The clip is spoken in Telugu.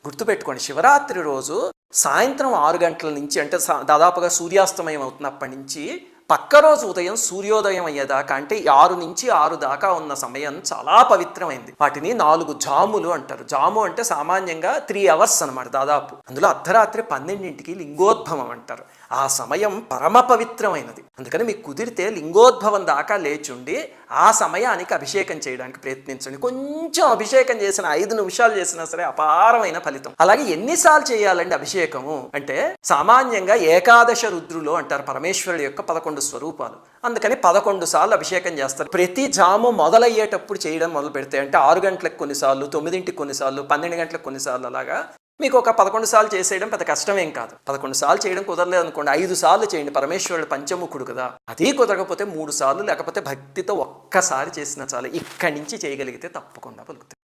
గుర్తుపెట్టుకోండి, శివరాత్రి రోజు సాయంత్రం 6 గంటల నుంచి అంటే దాదాపుగా సూర్యాస్తమయం అవుతున్నప్పటి నుంచి పక్క రోజు ఉదయం సూర్యోదయం అయ్యేదాకా అంటే 6 నుంచి 6 దాకా ఉన్న సమయం చాలా పవిత్రమైంది. వాటిని 4 జాములు అంటారు. జాము అంటే సామాన్యంగా 3 అవర్స్ అనమాట దాదాపు. అందులో అర్ధరాత్రి 12ంటికి లింగోద్భవం అంటారు. ఆ సమయం పరమ పవిత్రమైనది. అందుకని మీకు కుదిరితే లింగోద్భవం దాకా లేచుండి ఆ సమయానికి అభిషేకం చేయడానికి ప్రయత్నించండి. కొంచెం అభిషేకం చేసిన 5 నిమిషాలు చేసినా సరే అపారమైన ఫలితం. అలాగే ఎన్నిసార్లు చేయాలండి అభిషేకము అంటే సామాన్యంగా ఏకాదశ రుద్రులు అంటారు పరమేశ్వరుడు యొక్క 11 స్వరూపాలు. అందుకని 11 సార్లు అభిషేకం చేస్తారు. ప్రతి జాము మొదలయ్యేటప్పుడు చేయడం మొదలు పెడితే అంటే 6 గంటలకు కొన్నిసార్లు, 9ంటికి కొన్నిసార్లు, 12 గంటలకు కొన్నిసార్లు అలాగా మీకు ఒక 11 సార్లు చేసేయడం పెద్ద కష్టమేం కాదు. 11 సార్లు చేయడం కుదరలేదు అనుకోండి, 5 సార్లు చేయండి. పరమేశ్వరుడు పంచముఖుడు కదా. అది కుదరకపోతే 3 సార్లు, లేకపోతే భక్తితో ఒక్కసారి చేసినా చాలు. ఇక్కడి నుంచి చేయగలిగితే తప్పకుండా పలుకుతాయి.